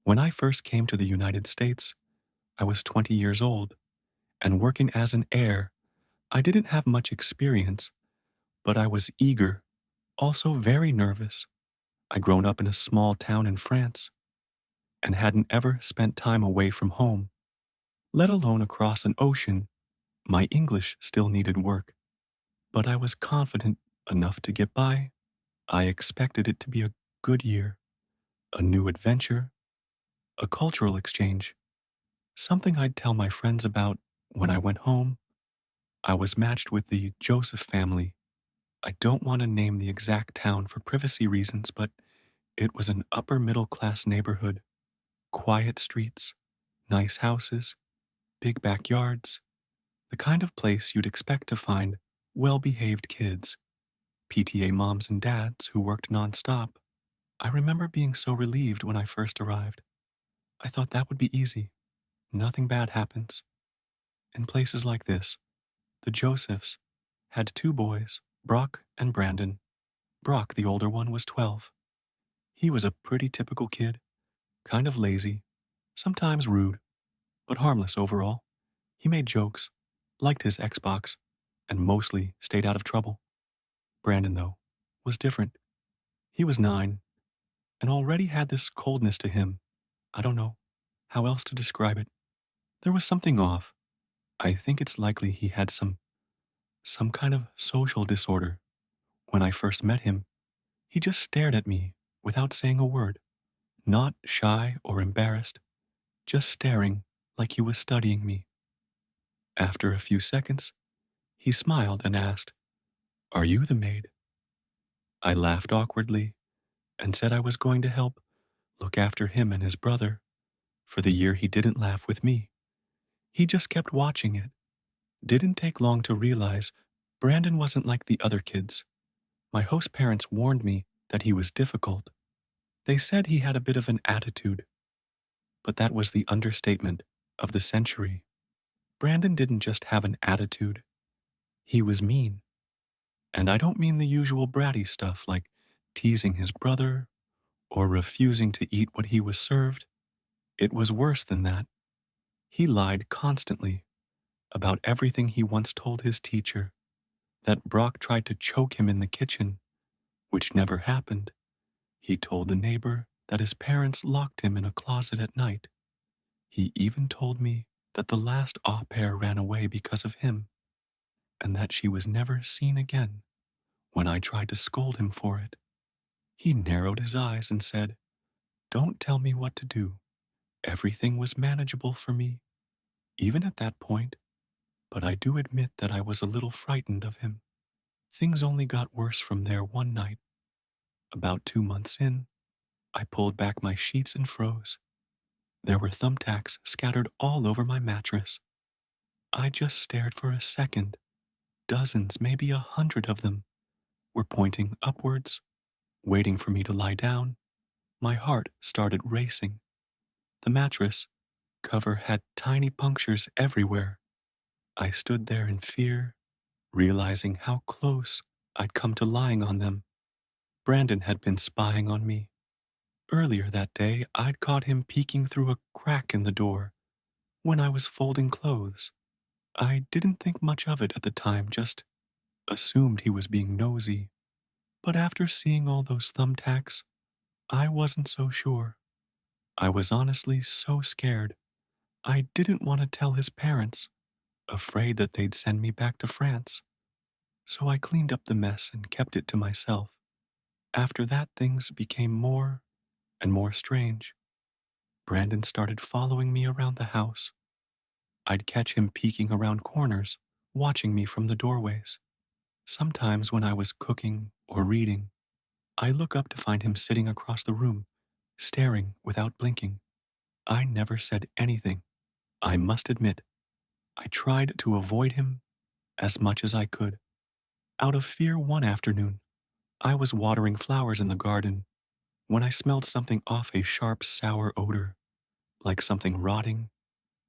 When I first came to the United States, I was 20 years old, and working as an heir, I didn't have much experience, but I was eager, also very nervous. I'd grown up in a small town in France and hadn't ever spent time away from home, let alone across an ocean. My English still needed work, but I was confident enough to get by. I expected it to be a good year, a new adventure, a cultural exchange, something I'd tell my friends about when I went home. I was matched with the Joseph family. I don't want to name the exact town for privacy reasons, but it was an upper middle class neighborhood, quiet streets, nice houses, big backyards, the kind of place you'd expect to find well behaved kids, PTA moms and dads who worked nonstop. I remember being so relieved when I first arrived. I thought that would be easy. Nothing bad happens. In places like this, the Josephs had two boys, Brock and Brandon. Brock, the older one, was 12. He was a pretty typical kid, kind of lazy, sometimes rude, but harmless overall. He made jokes, liked his Xbox, and mostly stayed out of trouble. Brandon, though, was different. He was 9 and already had this coldness to him. I don't know how else to describe it. There was something off. I think it's likely he had some kind of social disorder. When I first met him, he just stared at me without saying a word, not shy or embarrassed, just staring like he was studying me. After a few seconds, he smiled and asked, "Are you the maid?" I laughed awkwardly and said I was going to help look after him and his brother for the year he didn't laugh with me. He just kept watching it. Didn't take long to realize Brandon wasn't like the other kids. My host parents warned me that he was difficult. They said he had a bit of an attitude, but that was the understatement of the century. Brandon didn't just have an attitude, he was mean. And I don't mean the usual bratty stuff like teasing his brother or refusing to eat what he was served. It was worse than that. He lied constantly about everything. He once told his teacher that Brock tried to choke him in the kitchen, which never happened. He told the neighbor that his parents locked him in a closet at night. He even told me that the last au pair ran away because of him, and that she was never seen again when I tried to scold him for it. He narrowed his eyes and said, "Don't tell me what to do. Everything was manageable for me, even at that point, but I do admit that I was a little frightened of him." Things only got worse from there one night. About 2 months in, I pulled back my sheets and froze. There were thumbtacks scattered all over my mattress. I just stared for a second. Dozens, maybe 100 of them, were pointing upwards, waiting for me to lie down. My heart started racing. The mattress cover had tiny punctures everywhere. I stood there in fear, realizing how close I'd come to lying on them. Brandon had been spying on me. Earlier that day, I'd caught him peeking through a crack in the door when I was folding clothes. I didn't think much of it at the time, just assumed he was being nosy. But after seeing all those thumbtacks, I wasn't so sure. I was honestly so scared. I didn't want to tell his parents, afraid that they'd send me back to France. So I cleaned up the mess and kept it to myself. After that, things became more and more strange. Brandon started following me around the house. I'd catch him peeking around corners, watching me from the doorways. Sometimes when I was cooking or reading, I look up to find him sitting across the room, staring without blinking. I never said anything. I must admit, I tried to avoid him as much as I could. Out of fear one afternoon, I was watering flowers in the garden when I smelled something off, a sharp, sour odor, like something rotting.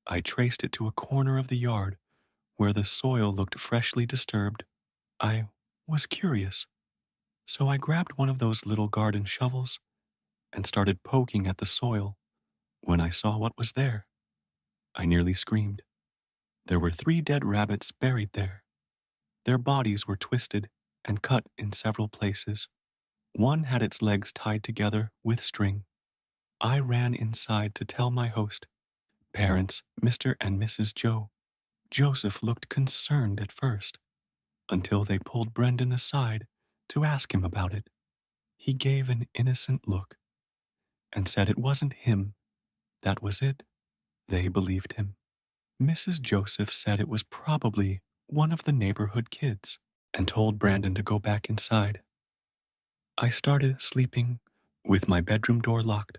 I traced it to a corner of the yard where the soil looked freshly disturbed. I was curious, so I grabbed one of those little garden shovels and started poking at the soil. When I saw what was there, I nearly screamed. There were 3 dead rabbits buried there. Their bodies were twisted and cut in several places. One had its legs tied together with string. I ran inside to tell my host, parents, Mr. and Mrs. Joe. Joseph looked concerned at first, until they pulled Brendan aside to ask him about it. He gave an innocent look and said it wasn't him, that was it. They believed him. Mrs. Joseph said it was probably one of the neighborhood kids and told Brandon to go back inside. I started sleeping with my bedroom door locked.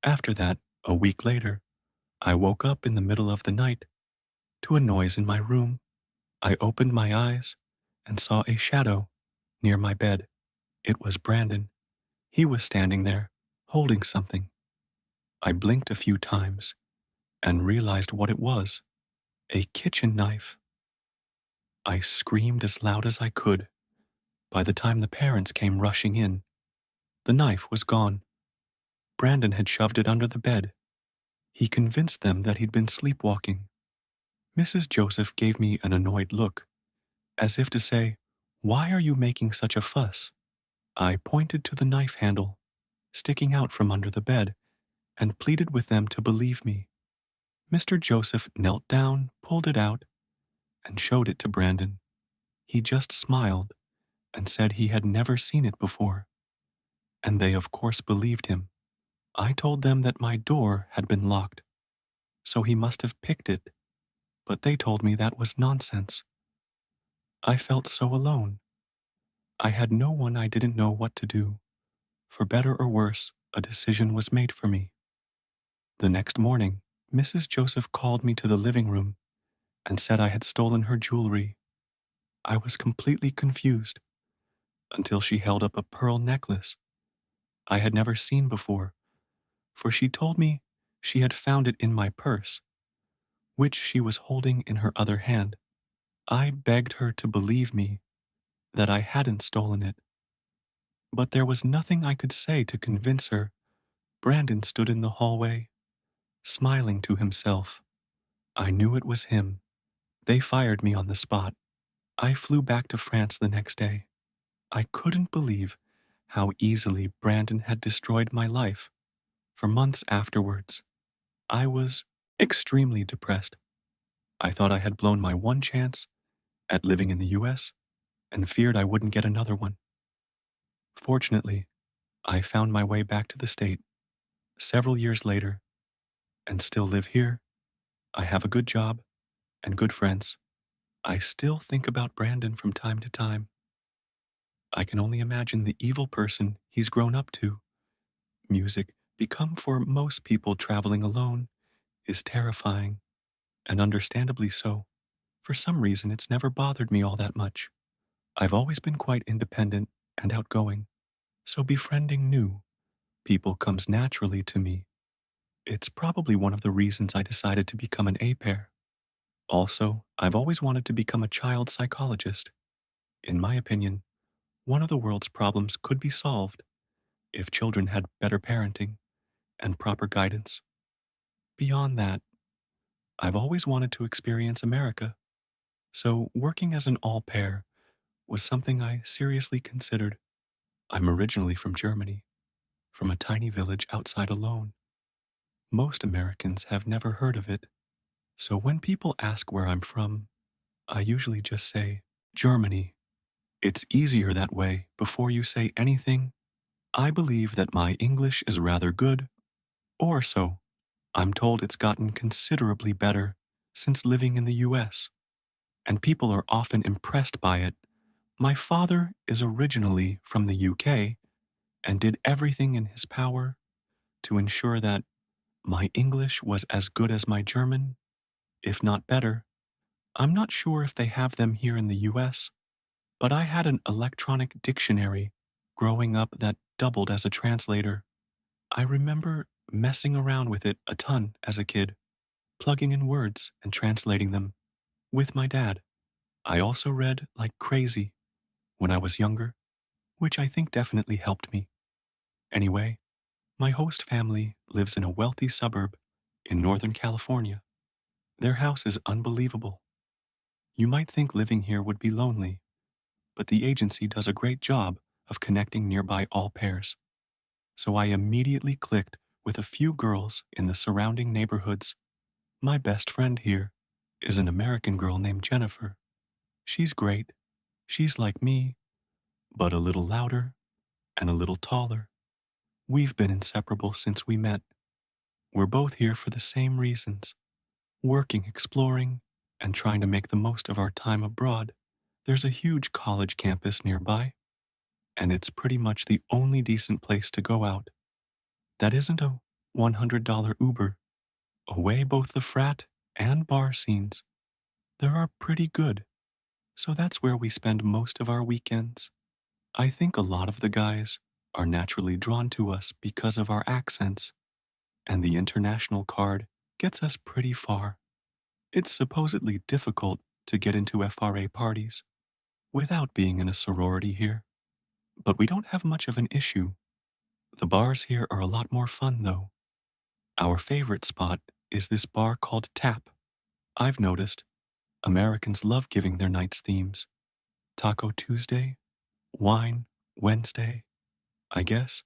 After that, a week later, I woke up in the middle of the night to a noise in my room. I opened my eyes and saw a shadow near my bed. It was Brandon. He was standing there, holding something. I blinked a few times and realized what it was: a kitchen knife. I screamed as loud as I could. By the time the parents came rushing in, the knife was gone. Brandon had shoved it under the bed. He convinced them that he'd been sleepwalking. Mrs. Joseph gave me an annoyed look, as if to say, "Why are you making such a fuss?" I pointed to the knife handle, sticking out from under the bed, and pleaded with them to believe me. Mr. Joseph knelt down, pulled it out, and showed it to Brandon. He just smiled and said he had never seen it before, and they of course believed him. I told them that my door had been locked, so he must have picked it, but they told me that was nonsense. I felt so alone. I had no one. I didn't know what to do. For better or worse, a decision was made for me. The next morning, Mrs. Joseph called me to the living room and said I had stolen her jewelry. I was completely confused until she held up a pearl necklace I had never seen before, for she told me she had found it in my purse, which she was holding in her other hand. I begged her to believe me that I hadn't stolen it, but there was nothing I could say to convince her. Brandon stood in the hallway, smiling to himself. I knew it was him. They fired me on the spot. I flew back to France the next day. I couldn't believe how easily Brandon had destroyed my life. For months afterwards, I was extremely depressed. I thought I had blown my one chance at living in the US and feared I wouldn't get another one. Fortunately, I found my way back to the state several years later and still live here. I have a good job and good friends. I still think about Brandon from time to time. I can only imagine the evil person he's grown up to. Music, become for most people traveling alone, is terrifying, and understandably so. For some reason, it's never bothered me all that much. I've always been quite independent and outgoing, so befriending new people comes naturally to me. It's probably one of the reasons I decided to become an A pair. Also, I've always wanted to become a child psychologist. In my opinion, one of the world's problems could be solved if children had better parenting and proper guidance. Beyond that, I've always wanted to experience America, so working as an all pair was something I seriously considered. I'm originally from Germany, from a tiny village outside Alone. Most Americans have never heard of it, so when people ask where I'm from, I usually just say, Germany. It's easier that way before you say anything. I believe that my English is rather good, or so. I'm told it's gotten considerably better since living in the US, and people are often impressed by it. My father is originally from the UK and did everything in his power to ensure that my English was as good as my German, if not better. I'm not sure if they have them here in the US, but I had an electronic dictionary growing up that doubled as a translator. I remember messing around with it a ton as a kid, plugging in words and translating them with my dad. I also read like crazy when I was younger, which I think definitely helped me. Anyway, My host family lives in a wealthy suburb in Northern California. Their house is unbelievable. You might think living here would be lonely, but the agency does a great job of connecting nearby all pairs. So I immediately clicked with a few girls in the surrounding neighborhoods. My best friend here is an American girl named Jennifer. She's great. She's like me, but a little louder and a little taller. We've been inseparable since we met. We're both here for the same reasons, working, exploring, and trying to make the most of our time abroad. There's a huge college campus nearby, and it's pretty much the only decent place to go out. That isn't a $100 Uber. Away both the frat and bar scenes. There are pretty good, so that's where we spend most of our weekends. I think a lot of the guys are naturally drawn to us because of our accents, and the international card gets us pretty far. It's supposedly difficult to get into FRA parties without being in a sorority here, but we don't have much of an issue. The bars here are a lot more fun, though. Our favorite spot is this bar called Tap. I've noticed Americans love giving their nights themes. Taco Tuesday, Wine Wednesday, I guess.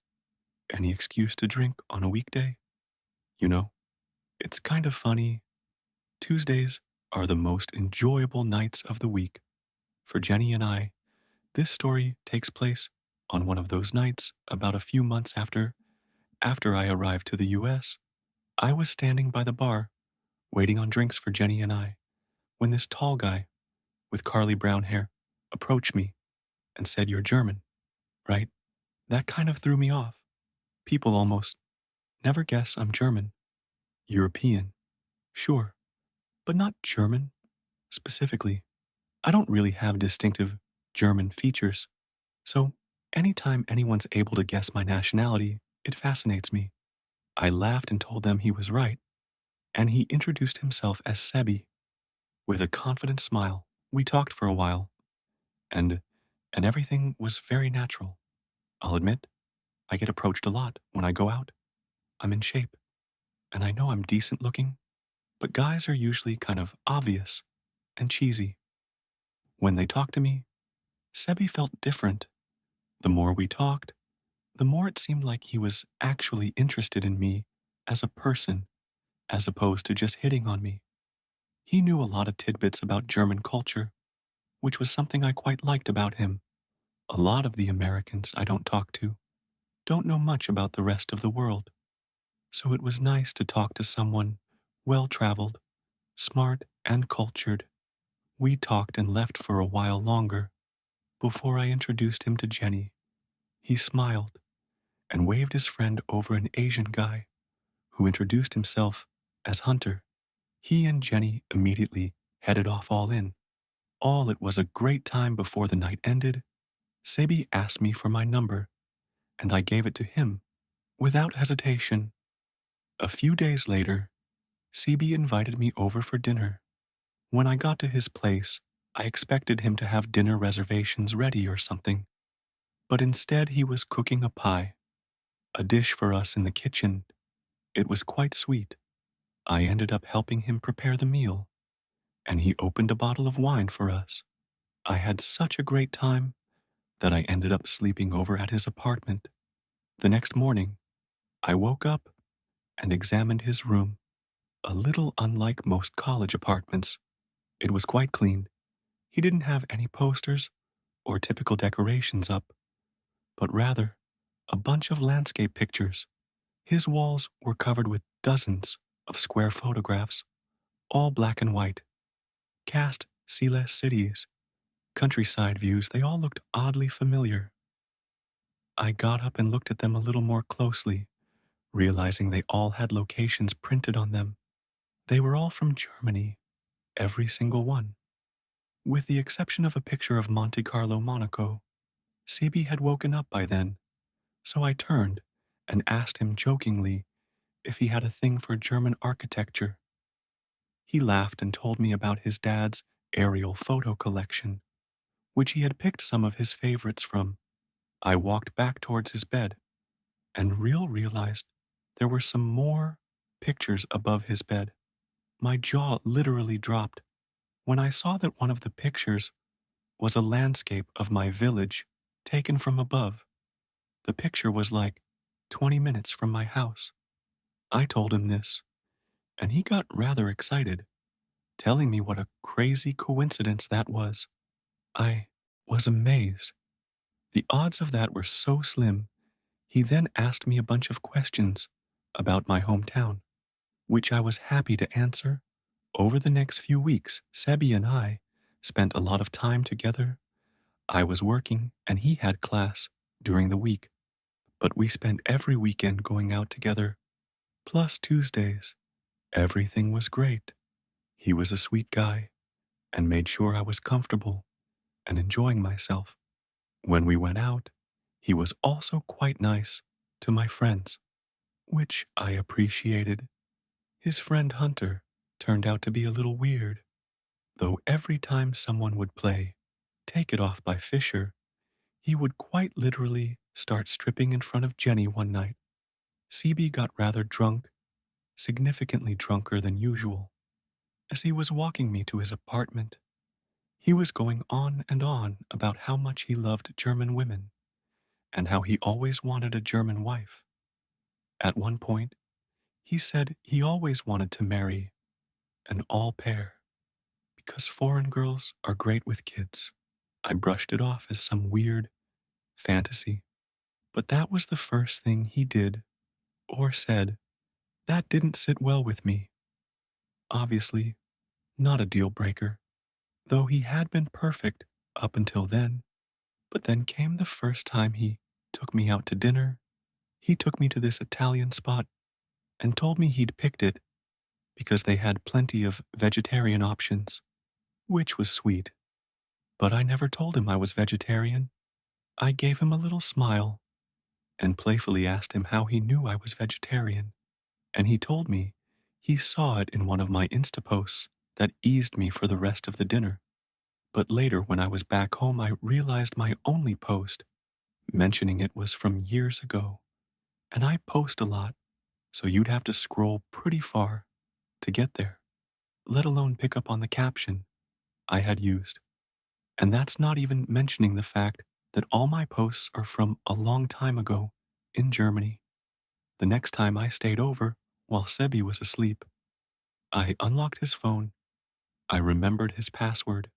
Any excuse to drink on a weekday? You know, it's kind of funny. Tuesdays are the most enjoyable nights of the week. For Jenny and I, this story takes place on one of those nights about a few months after I arrived to the US. I was standing by the bar, waiting on drinks for Jenny and I, when this tall guy with curly brown hair approached me and said, "You're German, right?" That kind of threw me off. People almost never guess I'm German. European, sure, but not German, specifically. I don't really have distinctive German features, so anytime anyone's able to guess my nationality, it fascinates me. I laughed and told them he was right, and he introduced himself as Sebi. With a confident smile, we talked for a while, and and everything was very natural. I'll admit, I get approached a lot when I go out. I'm in shape, and I know I'm decent looking, but guys are usually kind of obvious and cheesy. When they talk to me, Sebi felt different. The more we talked, the more it seemed like he was actually interested in me as a person, as opposed to just hitting on me. He knew a lot of tidbits about German culture, which was something I quite liked about him. A lot of the Americans I don't talk to don't know much about the rest of the world, so it was nice to talk to someone well traveled, smart, and cultured. We talked and left for a while longer before I introduced him to Jenny. He smiled and waved his friend over an Asian guy who introduced himself as Hunter. He and Jenny immediately headed off all in. All it was a great time before the night ended. Sebi asked me for my number, and I gave it to him without hesitation. A few days later, Sebi invited me over for dinner. When I got to his place, I expected him to have dinner reservations ready or something, but instead he was cooking a pie, a dish for us in the kitchen. It was quite sweet. I ended up helping him prepare the meal, and he opened a bottle of wine for us. I had such a great time that I ended up sleeping over at his apartment. The next morning, I woke up and examined his room, a little unlike most college apartments. It was quite clean. He didn't have any posters or typical decorations up, but rather a bunch of landscape pictures. His walls were covered with dozens of square photographs, all black and white. Cast sea-less cities, countryside views, they all looked oddly familiar. I got up and looked at them a little more closely, realizing they all had locations printed on them. They were all from Germany, every single one. With the exception of a picture of Monte Carlo, Monaco. CB had woken up by then, so I turned and asked him jokingly if he had a thing for German architecture. He laughed and told me about his dad's aerial photo collection, which he had picked some of his favorites from. I walked back towards his bed, and realized there were some more pictures above his bed. My jaw literally dropped when I saw that one of the pictures was a landscape of my village taken from above. The picture was like 20 minutes from my house. I told him this, and he got rather excited, telling me what a crazy coincidence that was. I was amazed. The odds of that were so slim. He then asked me a bunch of questions about my hometown, which I was happy to answer. Over the next few weeks, Sebi and I spent a lot of time together. I was working and he had class during the week, but we spent every weekend going out together, plus Tuesdays. Everything was great. He was a sweet guy and made sure I was comfortable and enjoying myself. When we went out, he was also quite nice to my friends, which I appreciated. His friend Hunter turned out to be a little weird, though every time someone would play Take It Off by Fisher, he would quite literally start stripping in front of Jenny one night. CB got rather drunk, significantly drunker than usual. As he was walking me to his apartment, he was going on and on about how much he loved German women and how he always wanted a German wife. At one point, he said he always wanted to marry an all pair because foreign girls are great with kids. I brushed it off as some weird fantasy, but that was the first thing he did or said that didn't sit well with me. Obviously, not a deal breaker, though he had been perfect up until then. But then came the first time he took me out to dinner. He took me to this Italian spot and told me he'd picked it because they had plenty of vegetarian options, which was sweet. But I never told him I was vegetarian. I gave him a little smile and playfully asked him how he knew I was vegetarian. And he told me he saw it in one of my Insta posts that eased me for the rest of the dinner. But later, when I was back home, I realized my only post mentioning it was from years ago. And I post a lot, so you'd have to scroll pretty far to get there, let alone pick up on the caption I had used. And that's not even mentioning the fact that all my posts are from a long time ago in Germany. The next time I stayed over while Sebi was asleep, I unlocked his phone. I remembered his password.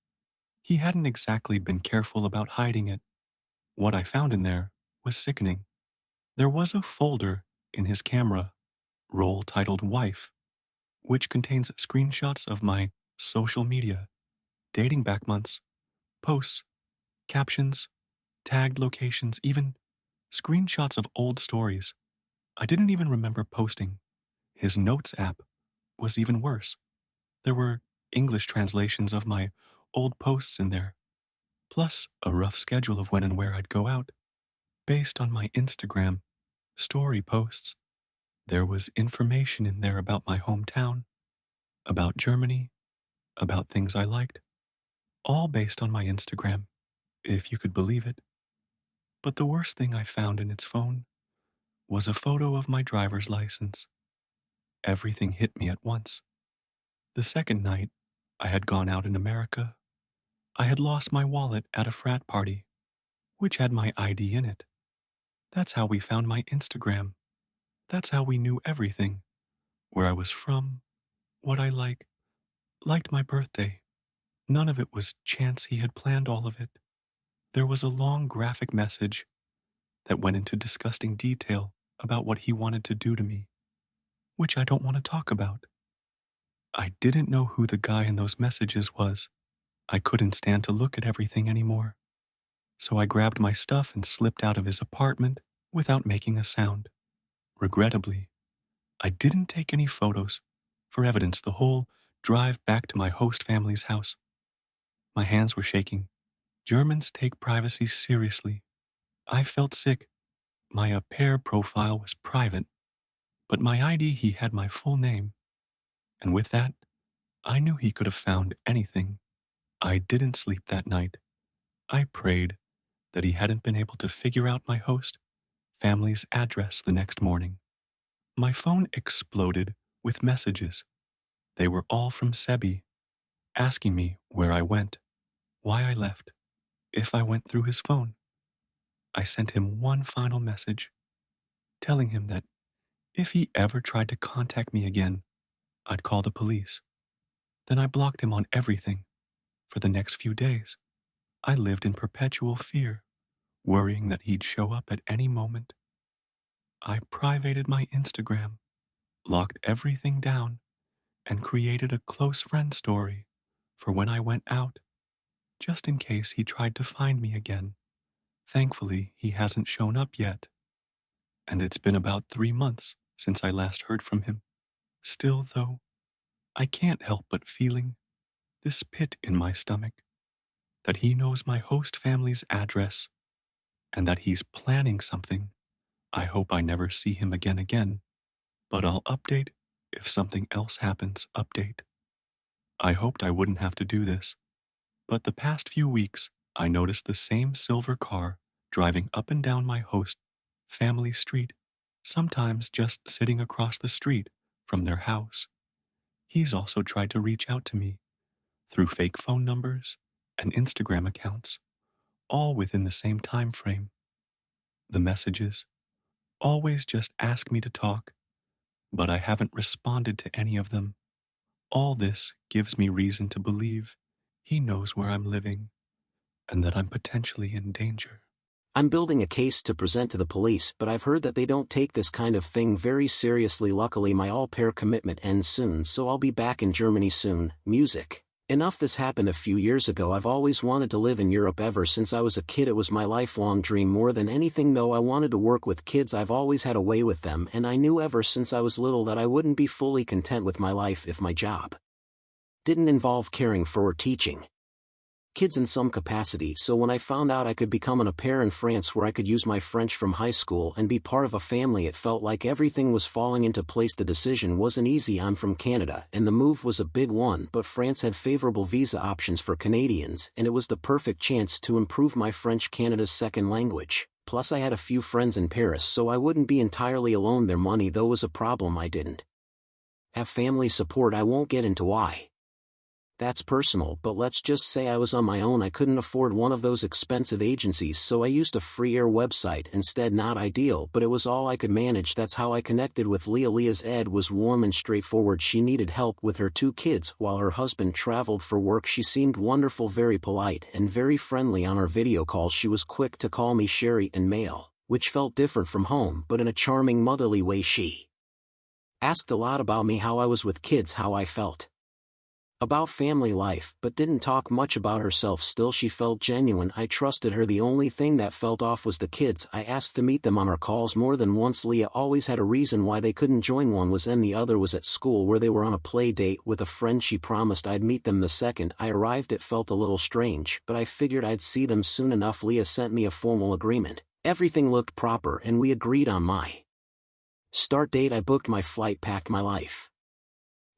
He hadn't exactly been careful about hiding it. What I found in there was sickening. There was a folder in his camera roll titled Wife, which contains screenshots of my social media, dating back months, posts, captions, tagged locations, even screenshots of old stories I didn't even remember posting. His Notes app was even worse. There were English translations of my old posts in there, plus a rough schedule of when and where I'd go out, based on my Instagram story posts. There was information in there about my hometown, about Germany, about things I liked, all based on my Instagram, if you could believe it. But the worst thing I found in its phone was a photo of my driver's license. Everything hit me at once. The second night I had gone out in America, I had lost my wallet at a frat party, which had my ID in it. That's how we found my Instagram. That's how we knew everything. Where I was from, what I liked my birthday. None of it was chance he had planned all of it. There was a long graphic message that went into disgusting detail about what he wanted to do to me, which I don't want to talk about. I didn't know who the guy in those messages was. I couldn't stand to look at everything anymore. So I grabbed my stuff and slipped out of his apartment without making a sound. Regrettably, I didn't take any photos for evidence the whole drive back to my host family's house. My hands were shaking. Germans take privacy seriously. I felt sick. My au pair profile was private, but my ID he had my full name. And with that, I knew he could have found anything. I didn't sleep that night. I prayed that he hadn't been able to figure out my host family's address the next morning. My phone exploded with messages. They were all from Sebi, asking me where I went, why I left, if I went through his phone. I sent him one final message, telling him that if he ever tried to contact me again, I'd call the police. Then I blocked him on everything for the next few days. I lived in perpetual fear, worrying that he'd show up at any moment. I privated my Instagram, locked everything down, and created a close friend story for when I went out, just in case he tried to find me again. Thankfully, he hasn't shown up yet, and it's been about 3 months since I last heard from him. Still, though, I can't help but feeling this pit in my stomach, that he knows my host family's address, and that he's planning something. I hope I never see him again, but I'll update if something else happens. Update. I hoped I wouldn't have to do this, but the past few weeks, I noticed the same silver car driving up and down my host family street, sometimes just sitting across the street from their house. He's also tried to reach out to me through fake phone numbers and Instagram accounts, all within the same time frame. The messages always just ask me to talk, but I haven't responded to any of them. All this gives me reason to believe he knows where I'm living and that I'm potentially in danger. I'm building a case to present to the police, but I've heard that they don't take this kind of thing very seriously. Luckily my all-pair commitment ends soon, so I'll be back in Germany soon. Music. Enough. This happened a few years ago. I've always wanted to live in Europe ever since I was a kid. It was my lifelong dream. More than anything though, I wanted to work with kids. I've always had a way with them, and I knew ever since I was little that I wouldn't be fully content with my life if my job didn't involve caring for or teaching kids in some capacity. So when I found out I could become an au pair in France, where I could use my French from high school and be part of a family, it felt like everything was falling into place. The decision wasn't easy. I'm from Canada, and the move was a big one, but France had favorable visa options for Canadians, and it was the perfect chance to improve my French, Canada's second language. Plus I had a few friends in Paris, so I wouldn't be entirely alone. Their money though was a problem. I didn't have family support. I won't get into why. That's personal, but let's just say I was on my own. I couldn't afford one of those expensive agencies, so I used a free air website instead. Not ideal, but it was all I could manage. That's how I connected with Leah. Leah's ed was warm and straightforward. She needed help with her 2 kids while her husband traveled for work. She seemed wonderful, very polite, and very friendly. On our video calls she was quick to call me Sherry and Mail, which felt different from home, but in a charming, motherly way. She asked a lot about me, how I was with kids, how I felt about family life, but didn't talk much about herself. Still, she felt genuine. I trusted her. The only thing that felt off was the kids. I asked to meet them on our calls more than once. Leah always had a reason why they couldn't join. One was and the other was at school, where they were on a play date with a friend. She promised I'd meet them the second I arrived. It felt a little strange, but I figured I'd see them soon enough. Leah sent me a formal agreement. Everything looked proper, and we agreed on my start date. I booked my flight, packed my life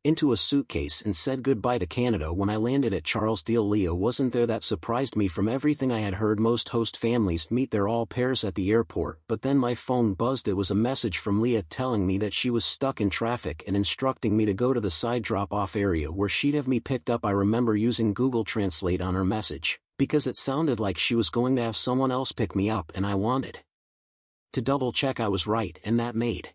into a suitcase, and said goodbye to Canada. When I landed at Charlesdale, Leah wasn't there. That surprised me. From everything I had heard, most host families meet their all pairs at the airport, but then my phone buzzed. It was a message from Leah telling me that she was stuck in traffic and instructing me to go to the side drop-off area where she'd have me picked up. I remember using Google Translate on her message, because it sounded like she was going to have someone else pick me up, and I wanted to double-check I was right, and that made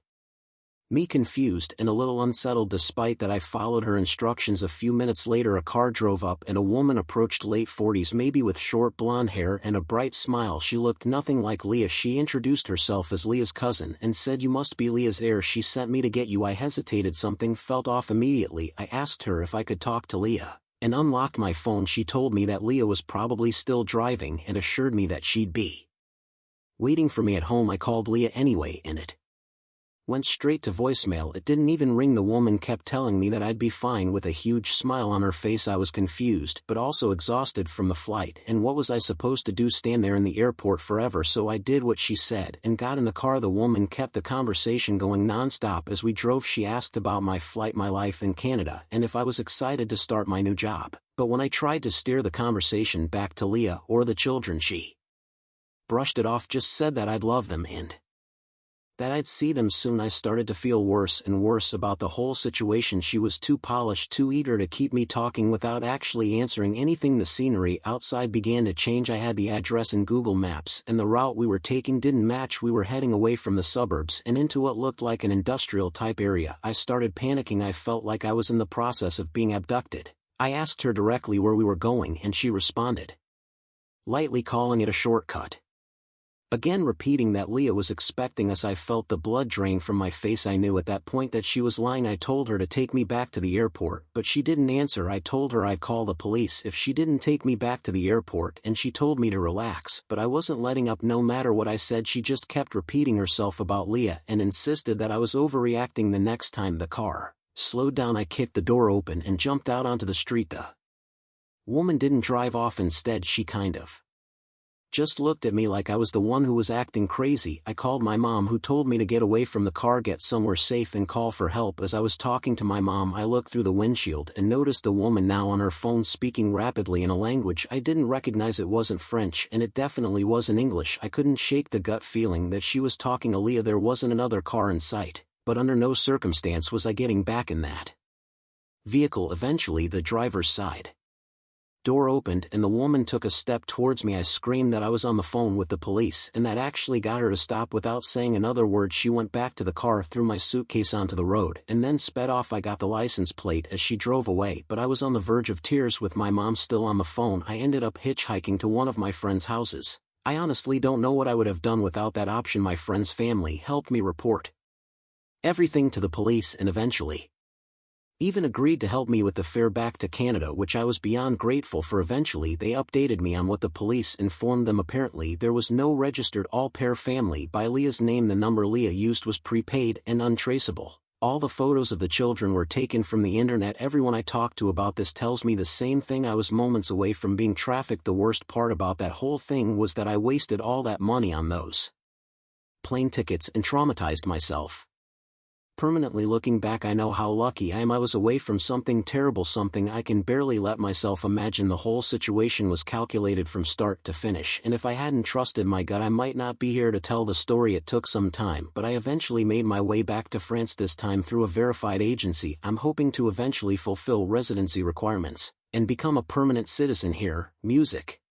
me confused and a little unsettled. Despite that, I followed her instructions. A few minutes later, a car drove up and a woman approached, late 40s maybe, with short blonde hair and a bright smile. She looked nothing like Leah. She introduced herself as Leah's cousin and said, "You must be Leah's heir. She sent me to get you." I hesitated. Something felt off immediately. I asked her if I could talk to Leah and unlocked my phone. She told me that Leah was probably still driving and assured me that she'd be waiting for me at home. I called Leah anyway, and it went straight to voicemail. It didn't even ring. The woman kept telling me that I'd be fine with a huge smile on her face. I was confused, but also exhausted from the flight, and what was I supposed to do? Stand there in the airport forever? So I did what she said and got in the car. The woman kept the conversation going nonstop as we drove. She asked about my flight, my life in Canada, and if I was excited to start my new job. But when I tried to steer the conversation back to Leah or the children, she brushed it off, just said that I'd love them and That I'd see them soon. I started to feel worse and worse about the whole situation. She was too polished, too eager to keep me talking without actually answering anything. The scenery outside began to change. I had the address in Google Maps, and the route we were taking didn't match. We were heading away from the suburbs and into what looked like an industrial-type area. I started panicking. I felt like I was in the process of being abducted. I asked her directly where we were going, and she responded, lightly calling it a shortcut. Again repeating that Leah was expecting us. I felt the blood drain from my face. I knew at that point that she was lying. I told her to take me back to the airport, but she didn't answer. I told her I'd call the police if she didn't take me back to the airport, and she told me to relax, but I wasn't letting up. No matter what I said, she just kept repeating herself about Leah and insisted that I was overreacting. The next time the car slowed down, I kicked the door open and jumped out onto the street. The woman didn't drive off. Instead, she kind of just looked at me like I was the one who was acting crazy. I called my mom, who told me to get away from the car, get somewhere safe, and call for help. As I was talking to my mom, I looked through the windshield and noticed the woman now on her phone speaking rapidly in a language I didn't recognize. It wasn't French, and it definitely wasn't English. I couldn't shake the gut feeling that she was talking to Leah. There wasn't another car in sight, but under no circumstance was I getting back in that vehicle. Eventually, the driver's side door opened and the woman took a step towards me. I screamed that I was on the phone with the police, and that actually got her to stop. Without saying another word, she went back to the car, threw my suitcase onto the road, and then sped off. I got the license plate as she drove away, but I was on the verge of tears. With my mom still on the phone, I ended up hitchhiking to one of my friend's houses. I honestly don't know what I would have done without that option. My friend's family helped me report everything to the police and eventually even agreed to help me with the fare back to Canada, which I was beyond grateful for. Eventually they updated me on what the police informed them. Apparently there was no registered all-pair family by Leah's name. The number Leah used was prepaid and untraceable. All the photos of the children were taken from the internet. Everyone I talked to about this tells me the same thing. I was moments away from being trafficked. The worst part about that whole thing was that I wasted all that money on those plane tickets and traumatized myself permanently. Looking back, I know how lucky I am. I was away from something terrible, something I can barely let myself imagine. The whole situation was calculated from start to finish, and if I hadn't trusted my gut, I might not be here to tell the story. It took some time, but I eventually made my way back to France, this time through a verified agency. I'm hoping to eventually fulfill residency requirements and become a permanent citizen here. Music.